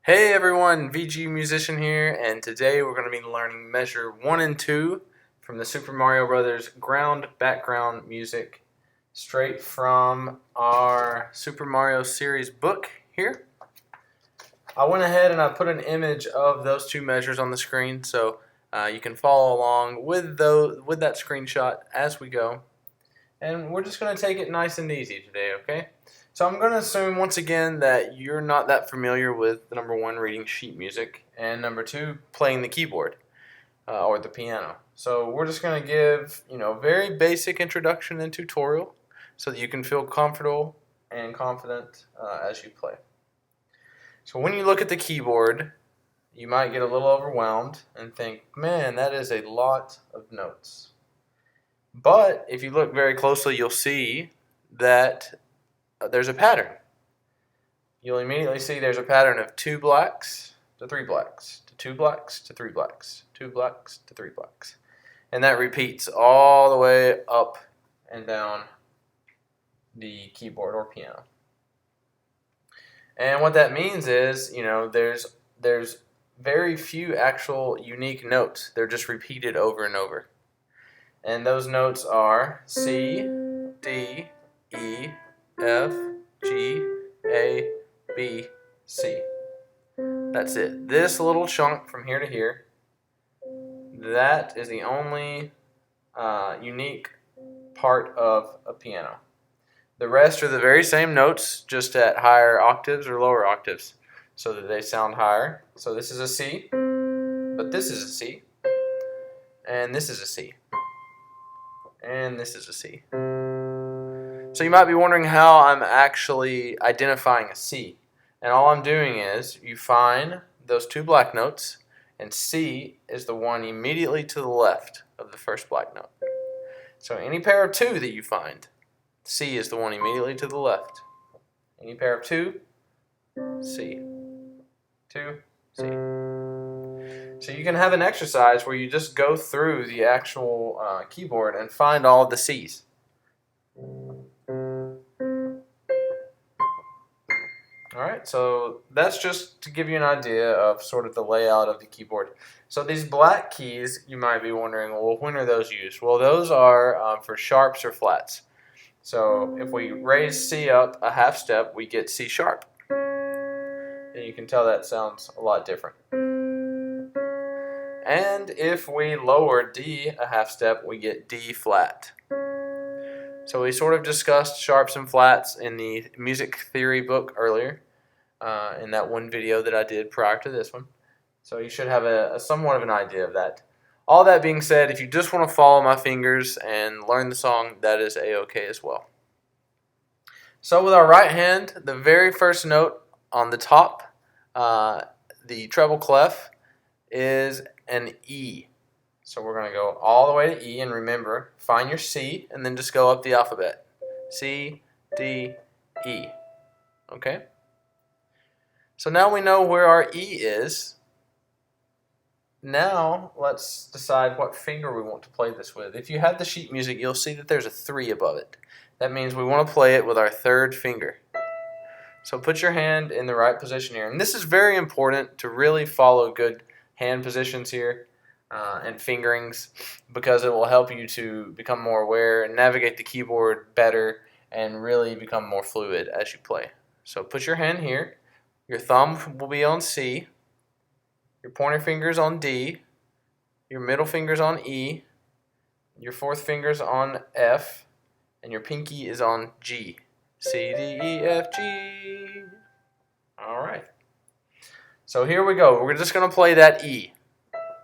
Hey everyone, VG Musician here, and today we're going to be learning measure 1 and 2 from the Super Mario Brothers ground background music straight from our Super Mario series book here. I went ahead and I put an image of those two measures on the screen so you can follow along with that screenshot as we go. And we're just going to take it nice and easy today, okay? So I'm going to assume once again that you're not that familiar with the number one, reading sheet music, and number two, playing the keyboard or the piano. So we're just going to give, very basic introduction and tutorial so that you can feel comfortable and confident as you play. So when you look at the keyboard, you might get a little overwhelmed and think, man, that is a lot of notes. But if you look very closely, you'll see that there's a pattern. You'll immediately see there's a pattern of 2 blacks to 3 blacks to 2 blacks to 3 blacks, 2 blacks to 3 blacks. And that repeats all the way up and down the keyboard or piano. And what that means is, there's very few actual unique notes. They're just repeated over and over. And those notes are C, D, E, F, G, A, B, C. That's it. This little chunk from here to here, that is the only unique part of a piano. The rest are the very same notes, just at higher octaves or lower octaves, so that they sound higher. So this is a C, but this is a C, and this is a C, and this is a C. So you might be wondering how I'm actually identifying a C. And all I'm doing is you find those 2 black notes, and C is the one immediately to the left of the first black note. So any pair of 2 that you find, C is the one immediately to the left. Any pair of 2, C. 2, C. So you can have an exercise where you just go through the actual keyboard and find all of the C's. Alright, so that's just to give you an idea of sort of the layout of the keyboard. So these black keys, you might be wondering, well, when are those used? Well, those are for sharps or flats. So if we raise C up a half step, we get C sharp. And you can tell that sounds a lot different. And if we lower D a half step, we get D flat. So we sort of discussed sharps and flats in the music theory book earlier, in that one video that I did prior to this one. So you should have a somewhat of an idea of that. All that being said, if you just want to follow my fingers and learn the song, that is A-OK as well. So with our right hand, the very first note on the top, the treble clef, is an E. So we're going to go all the way to E, and remember, find your C, and then just go up the alphabet. C, D, E. Okay? So now we know where our E is. Now let's decide what finger we want to play this with. If you have the sheet music, you'll see that there's a 3 above it. That means we want to play it with our 3rd finger. So put your hand in the right position here. And this is very important to really follow good hand positions here. And fingerings, because it will help you to become more aware and navigate the keyboard better and really become more fluid as you play. So put your hand here, your thumb will be on C, your pointer finger's on D, your middle finger's on E, your 4th finger's on F, and your pinky is on G. C, D, E, F, G. Alright. So here we go. We're just going to play that E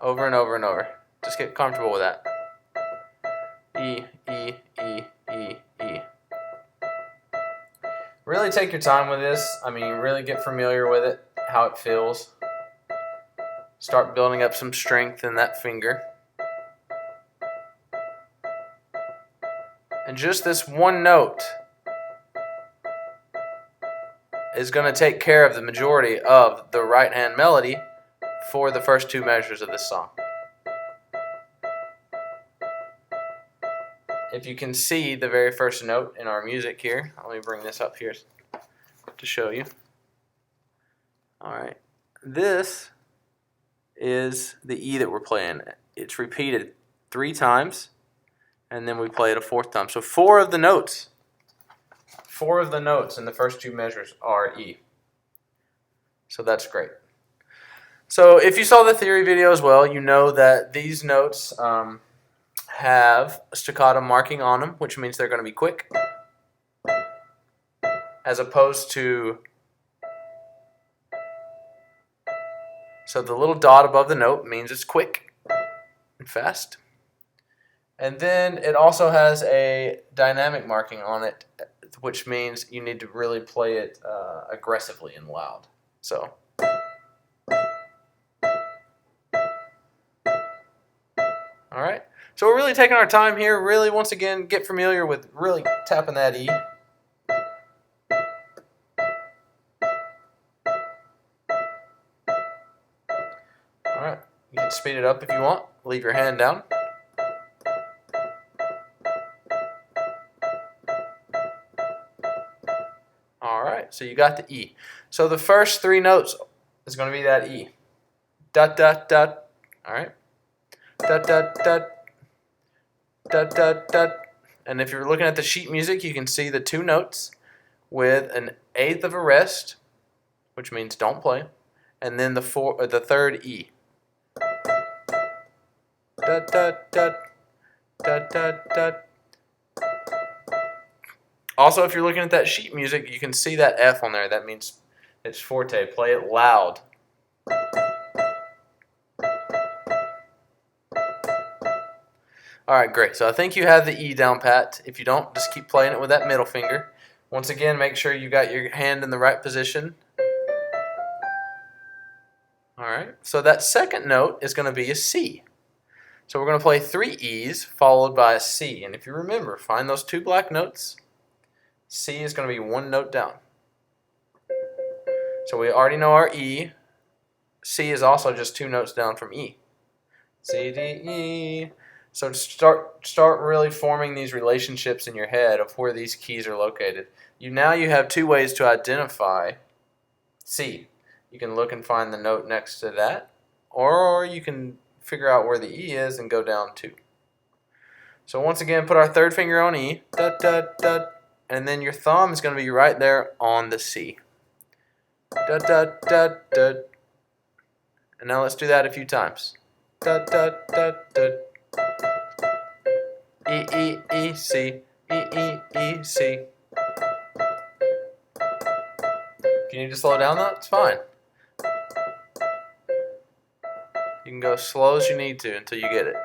over and over and over. Just get comfortable with that. E, E, E, E, E. Really take your time with this. Really get familiar with it, how it feels. Start building up some strength in that finger. And just this one note is going to take care of the majority of the right hand melody for the first 2 measures of this song. If you can see the very first note in our music here, let me bring this up here to show you. Alright, this is the E that we're playing. It's repeated 3 times, and then we play it a 4th time. So 4 of the notes in the first 2 measures are E. So that's great. So if you saw the theory video as well, you know that these notes have a staccato marking on them, which means they're going to be quick, as opposed to, so the little dot above the note means it's quick and fast. And then it also has a dynamic marking on it, which means you need to really play it aggressively and loud. So. All right. So we're really taking our time here. Really, once again, get familiar with really tapping that E. All right. You can speed it up if you want. Leave your hand down. All right. So you got the E. So the first 3 notes is going to be that E. Dot, dot, dot. All right. Dot, dot, dot. Dot, dot, dot. And if you're looking at the sheet music, you can see the 2 notes with an 1/8 of a rest, which means don't play, and then the 3rd E. Dot, dot, dot. Dot, dot, dot. Also, if you're looking at that sheet music, you can see that F on there. That means it's forte. Play it loud. Alright, great. So I think you have the E down pat. If you don't, just keep playing it with that middle finger. Once again, make sure you got your hand in the right position. Alright, so that second note is going to be a C. So we're going to play 3 E's followed by a C. And if you remember, find those 2 black notes. C is going to be 1 note down. So we already know our E. C is also just 2 notes down from E. C, D, E. So start really forming these relationships in your head of where these keys are located. Now you have 2 ways to identify C. You can look and find the note next to that, or you can figure out where the E is and go down 2. So once again, put our 3rd finger on E, dot, dot, dot, and then your thumb is going to be right there on the C. Dot, dot, dot, dot. And now let's do that a few times. Dot, dot, dot, dot. E, E, E, C. E, E, E, C. If you need to slow down though, it's fine. You can go as slow as you need to until you get it.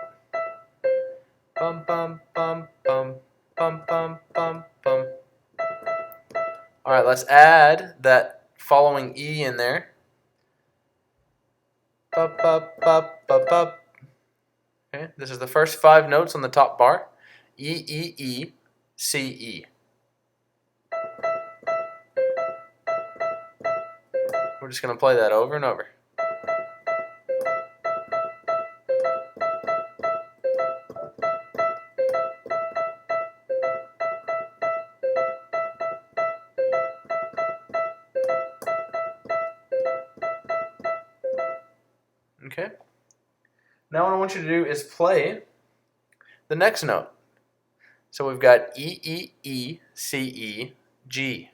Bum, bum, bum, bum, bum, bum, bum, bum. Alright, let's add that following E in there. Bup, bup, bup, bup, bup. Okay, this is the first 5 notes on the top bar. E, E, E, C, E. We're just going to play that over and over. Okay. Now what I want you to do is play the next note. So we've got E, E, E, C, E, G.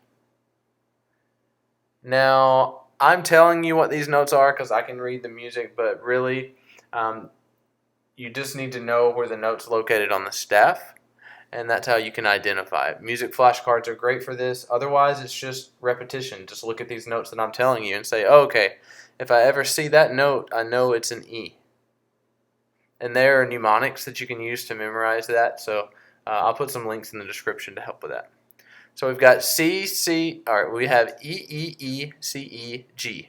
Now, I'm telling you what these notes are because I can read the music, but really, you just need to know where the note's located on the staff, and that's how you can identify it. Music flashcards are great for this. Otherwise, it's just repetition. Just look at these notes that I'm telling you and say, oh, okay, if I ever see that note, I know it's an E. And there are mnemonics that you can use to memorize that, so I'll put some links in the description to help with that. So we've got C, C, all right, we have E, E, E, C, E, G.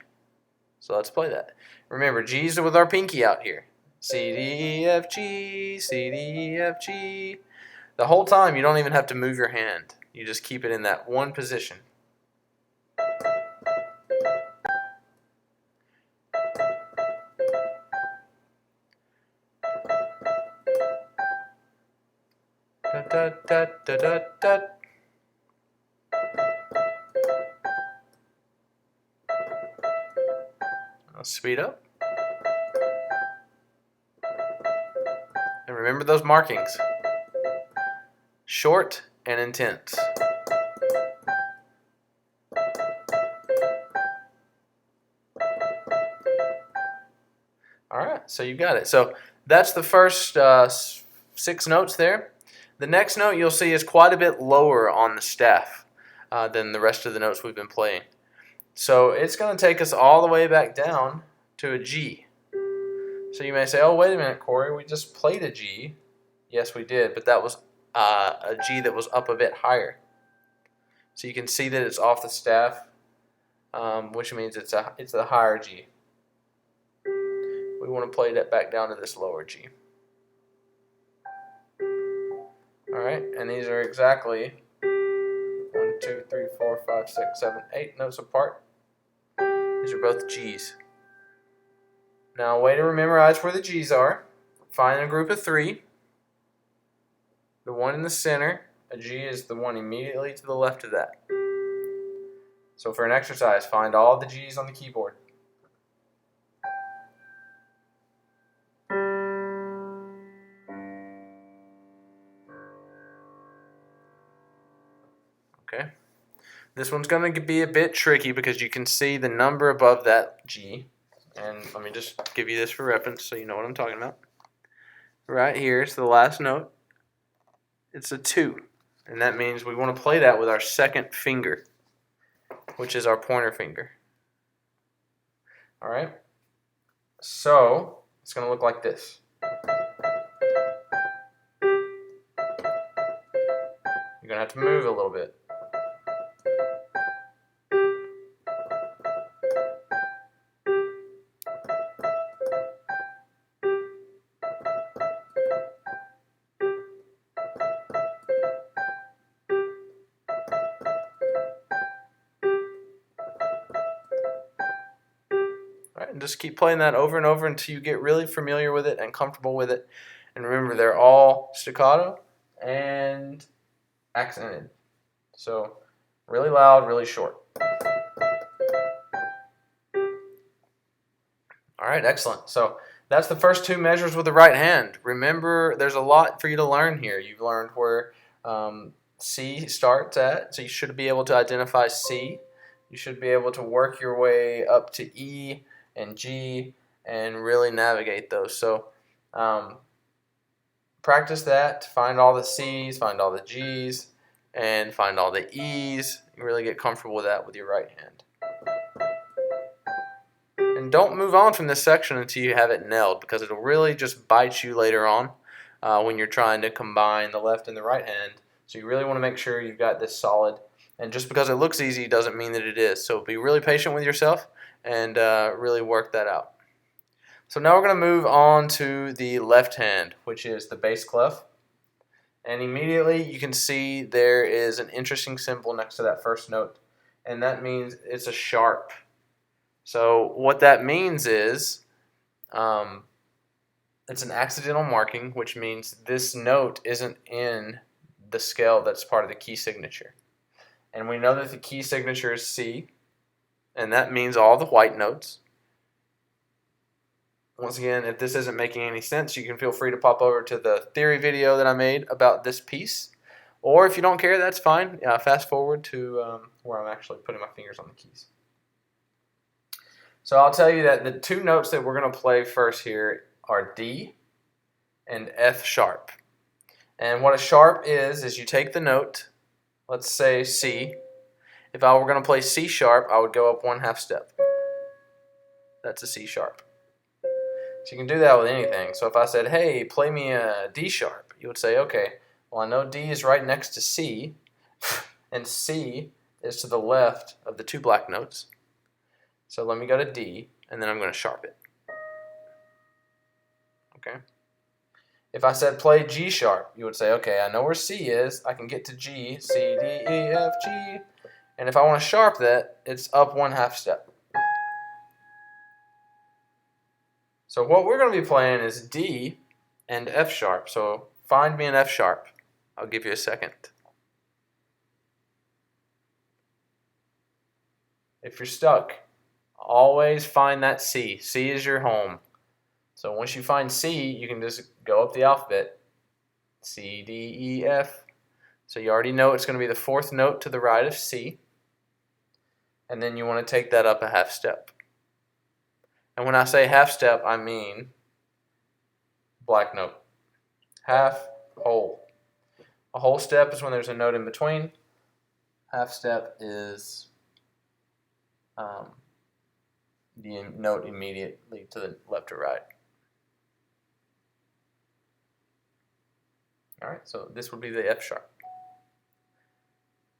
So let's play that. Remember, G's with our pinky out here. C, D, E, F, G, C, D, E, F, G. The whole time, you don't even have to move your hand. You just keep it in that one position. Da, da, da, da, da, da. I'll speed up. And remember those markings. Short and intense. Alright, so you got it. So that's the first 6 notes there. The next note you'll see is quite a bit lower on the staff than the rest of the notes we've been playing. So it's going to take us all the way back down to a G. So you may say, oh, wait a minute, Corey, we just played a G. Yes, we did, but that was a G that was up a bit higher. So you can see that it's off the staff, which means it's a higher G. We want to play that back down to this lower G. Alright, and these are exactly 1, 2, 3, 4, 5, 6, 7, 8 notes apart. These are both G's. Now, a way to memorize where the G's are, find a group of 3. The one in the center, a G is the one immediately to the left of that. So for an exercise, find all the G's on the keyboard. Okay. This one's going to be a bit tricky because you can see the number above that G. And let me just give you this for reference so you know what I'm talking about. Right here is the last note. It's a 2. And that means we want to play that with our second finger, which is our pointer finger. Alright? So, it's going to look like this. You're going to have to move a little bit. Alright, and just keep playing that over and over until you get really familiar with it and comfortable with it. And remember, they're all staccato and accented. So, really loud, really short. Alright, excellent. So, that's the first 2 measures with the right hand. Remember, there's a lot for you to learn here. You've learned where C starts at, so you should be able to identify C. You should be able to work your way up to E and G and really navigate those. So practice that, find all the C's, find all the G's, and find all the E's. You really get comfortable with that with your right hand. And don't move on from this section until you have it nailed, because it'll really just bite you later on when you're trying to combine the left and the right hand. So you really want to make sure you've got this solid. And just because it looks easy doesn't mean that it is. So be really patient with yourself and really work that out. So now we're going to move on to the left hand, which is the bass clef. And immediately you can see there is an interesting symbol next to that first note. And that means it's a sharp. So what that means is it's an accidental marking, which means this note isn't in the scale that's part of the key signature. And we know that the key signature is C, and that means all the white notes. Once again, if this isn't making any sense, you can feel free to pop over to the theory video that I made about this piece. Or if you don't care, that's fine. Fast forward to where I'm actually putting my fingers on the keys. So I'll tell you that the 2 notes that we're going to play first here are D and F sharp. And what a sharp is you take the note, let's say C. If I were going to play C sharp, I would go up 1/2 step. That's a C sharp. So you can do that with anything. So if I said, hey, play me a D sharp, you would say, okay, well, I know D is right next to C, and C is to the left of the 2 black notes. So let me go to D, and then I'm going to sharp it. Okay. If I said play G sharp, you would say, okay, I know where C is. I can get to G, C, D, E, F, G. And if I want to sharp that, it's up 1/2 step. So what we're going to be playing is D and F sharp. So find me an F sharp. I'll give you a second. If you're stuck, always find that C. C is your home. So once you find C, you can just go up the alphabet. C, D, E, F. So you already know it's going to be the fourth note to the right of C. And then you want to take that up a half step. And when I say half step, I mean black note. Half, whole. A whole step is when there's a note in between. Half step is the note immediately to the left or right. Alright, so this would be the F sharp.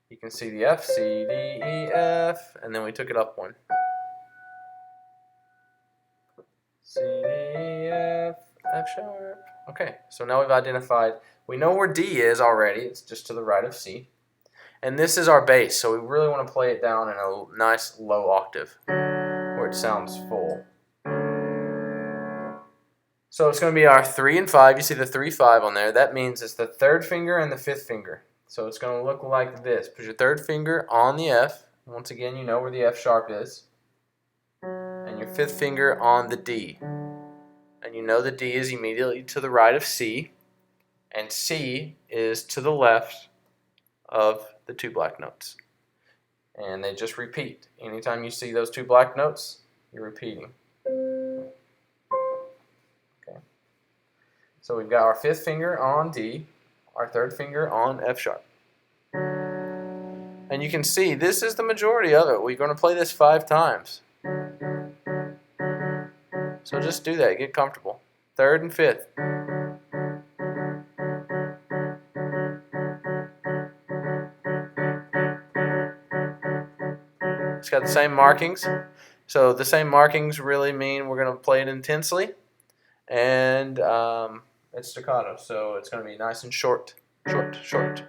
You can see the F, C, D, E, F, and then we took it up one. C, D, E, F, F sharp. Okay, so now we've identified, we know where D is already, it's just to the right of C. And this is our bass, so we really want to play it down in a nice low octave where it sounds full. So it's going to be our 3 and 5. You see the 3, 5 on there. That means it's the third finger and the fifth finger. So it's going to look like this. Put your third finger on the F. Once again, you know where the F sharp is. And your fifth finger on the D. And you know the D is immediately to the right of C. And C is to the left of the 2 black notes. And they just repeat. Anytime you see those 2 black notes, you're repeating. Okay. So we've got our fifth finger on D, our third finger on F sharp. And you can see this is the majority of it. We're going to play this 5 times. So just do that. Get comfortable. Third and fifth. It's got the same markings. So the same markings really mean we're going to play it intensely. And it's staccato. So it's going to be nice and short. Short, short.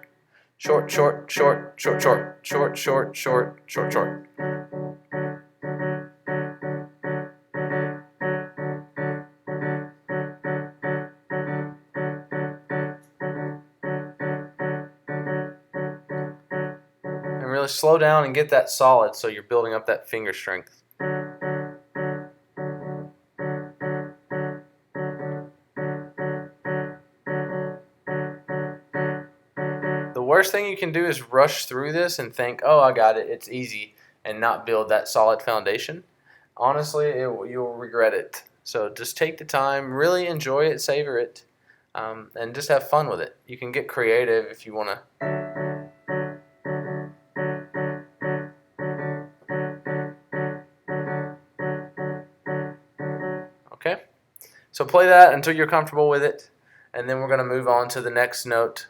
Short, short, short, short, short, short, short, short, short, short. And really slow down and get that solid so you're building up that finger strength. The worst thing you can do is rush through this and think, oh, I got it, it's easy, and not build that solid foundation. Honestly, you'll regret it. So just take the time, really enjoy it, savor it, and just have fun with it. You can get creative if you want to. Okay? So play that until you're comfortable with it, and then we're going to move on to the next note.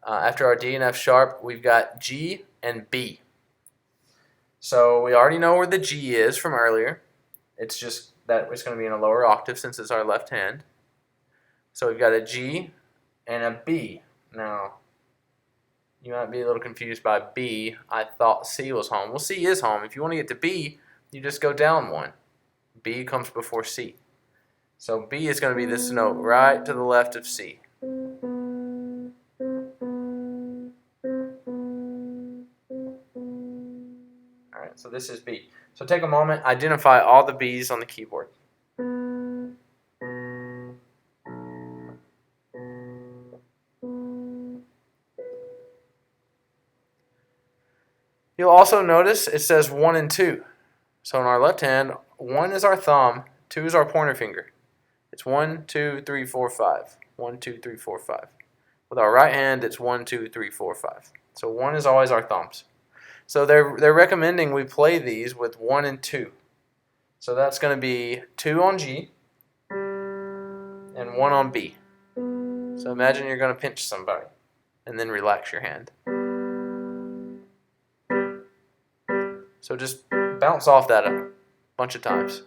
After our D and F sharp, we've got G and B. So we already know where the G is from earlier. It's just that it's going to be in a lower octave since it's our left hand. So we've got a G and a B. Now, you might be a little confused by B. I thought C was home. Well, C is home. If you want to get to B, you just go down one. B comes before C. So B is going to be this note right to the left of C. Alright, so this is B. So take a moment, identify all the B's on the keyboard. You'll also notice it says 1 and 2. So in our left hand, 1 is our thumb, 2 is our pointer finger. It's 1, 2, 3, 4, 5. 1, 2, 3, 4, 5. With our right hand, it's 1, 2, 3, 4, 5. So 1 is always our thumbs. So they're recommending we play these with 1 and 2. So that's going to be 2 on G and 1 on B. So imagine you're going to pinch somebody and then relax your hand. So just bounce off that a bunch of times.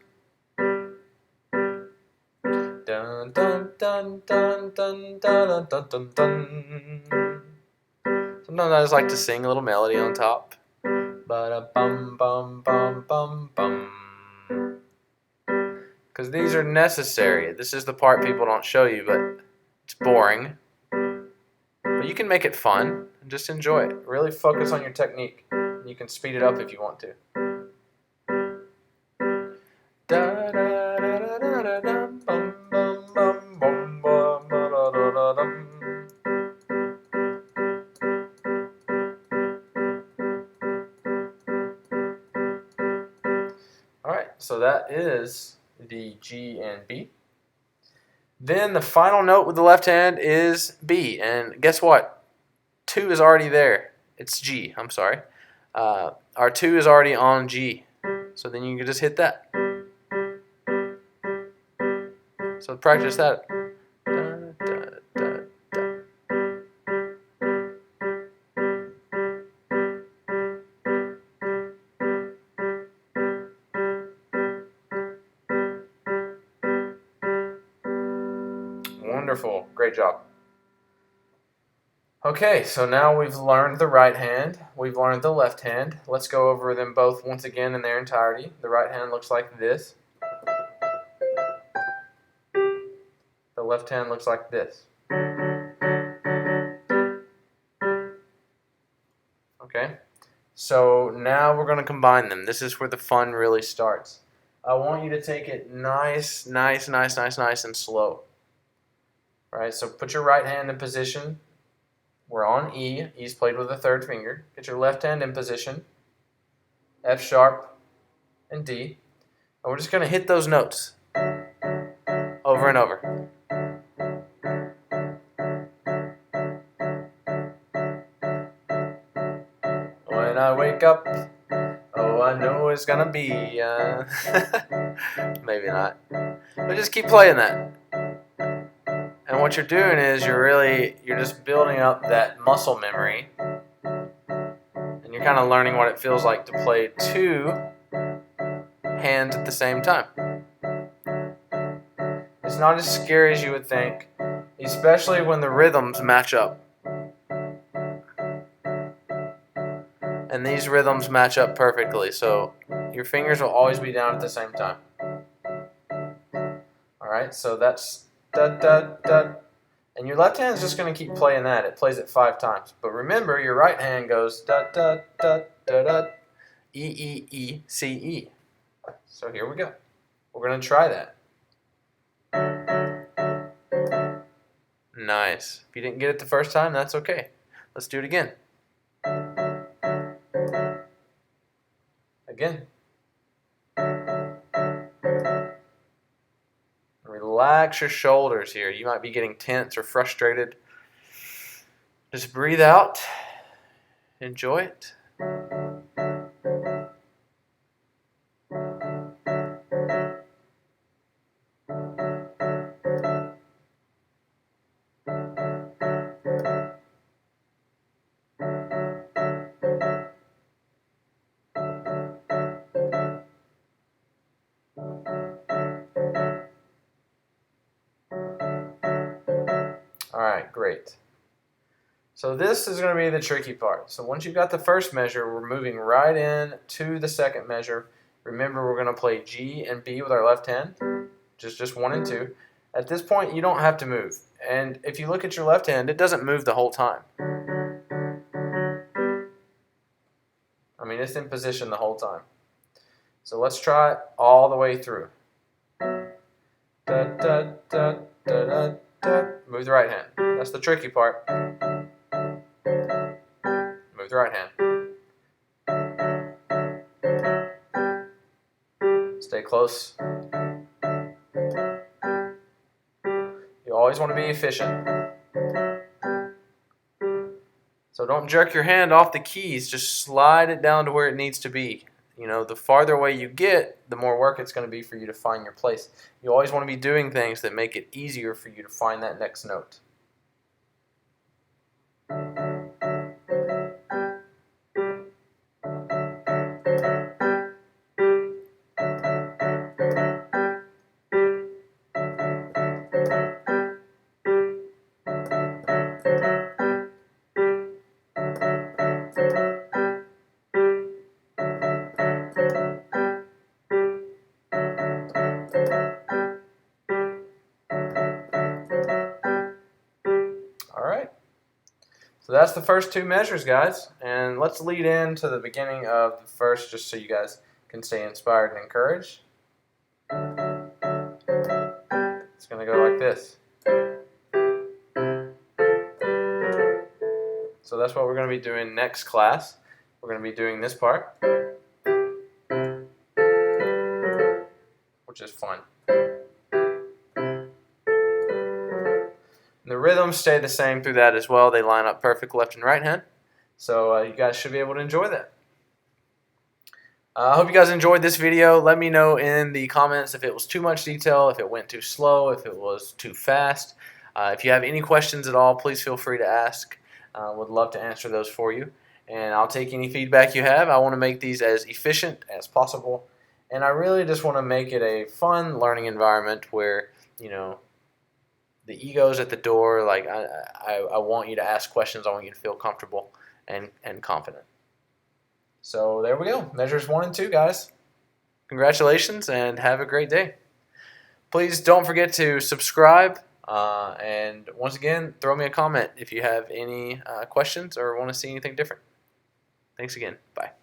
Dun, dun, dun, dun, dun, dun, dun, dun, dun. Sometimes I just like to sing a little melody on top. Ba-da-bum, bum, bum, bum, bum. Because these are necessary. This is the part people don't show you, but it's boring. But you can make it fun and just enjoy it. Really focus on your technique. You can speed it up if you want to. Da da da da da da dum bum bum bum bum bum ba da da da dum. Alright, so that is the G and B. Then the final note with the left hand is B, and guess what? 2 is already there. It's G, I'm sorry. Our 2 is already on G, so then you can just hit that. So practice that. Wonderful, great job. Okay, so now we've learned the right hand, we've learned the left hand. Let's go over them both once again in their entirety. The right hand looks like this. The left hand looks like this. Okay, so now we're going to combine them. This is where the fun really starts. I want you to take it nice and slow. All right, so put your right hand in position. We're on E. E's played with the third finger. Get your left hand in position. F sharp and D. And we're just going to hit those notes over and over. When I wake up, oh, I know it's going to be... maybe not. But just keep playing that. And what you're doing is you're just building up that muscle memory, and you're kind of learning what it feels like to play 2 hands at the same time. It's not as scary as you would think, especially when the rhythms match up. And these rhythms match up perfectly, so your fingers will always be down at the same time. Alright, so that's da da da. And your left hand is just going to keep playing that. It plays it 5 times. But remember, your right hand goes da da da da da, E E E C E. So here we go. We're going to try that. Nice. If you didn't get it the first time, that's okay. Let's do it again. Again. Relax your shoulders here. You might be getting tense or frustrated. Just breathe out. Enjoy it. Alright, great. So this is going to be the tricky part. So once you've got the first measure, we're moving right in to the second measure. Remember, we're going to play G and B with our left hand, just 1 and 2. At this point, you don't have to move. And if you look at your left hand, it doesn't move the whole time. I mean, it's in position the whole time. So let's try it all the way through. Da, da, da, da, da, da. Move the right hand. That's the tricky part. Move the right hand. Stay close. You always want to be efficient. So don't jerk your hand off the keys. Just slide it down to where it needs to be. You know, the farther away you get, the more work it's going to be for you to find your place. You always want to be doing things that make it easier for you to find that next note. So that's the first 2 measures, guys. And let's lead into the beginning of the first, just so you guys can stay inspired and encouraged. It's going to go like this. So that's what we're going to be doing next class. We're going to be doing this part, which is fun. And the rhythms stay the same through that as well. They line up perfect left and right hand. So you guys should be able to enjoy that. I hope you guys enjoyed this video. Let me know in the comments if it was too much detail, if it went too slow, if it was too fast. If you have any questions at all, please feel free to ask. Would love to answer those for you. And I'll take any feedback you have. I want to make these as efficient as possible. And I really just want to make it a fun learning environment where, you know, the ego's at the door. Like I want you to ask questions. I want you to feel comfortable and confident. So there we go. Measures 1 and 2, guys. Congratulations and have a great day. Please don't forget to subscribe. And once again, throw me a comment if you have any questions or want to see anything different. Thanks again. Bye.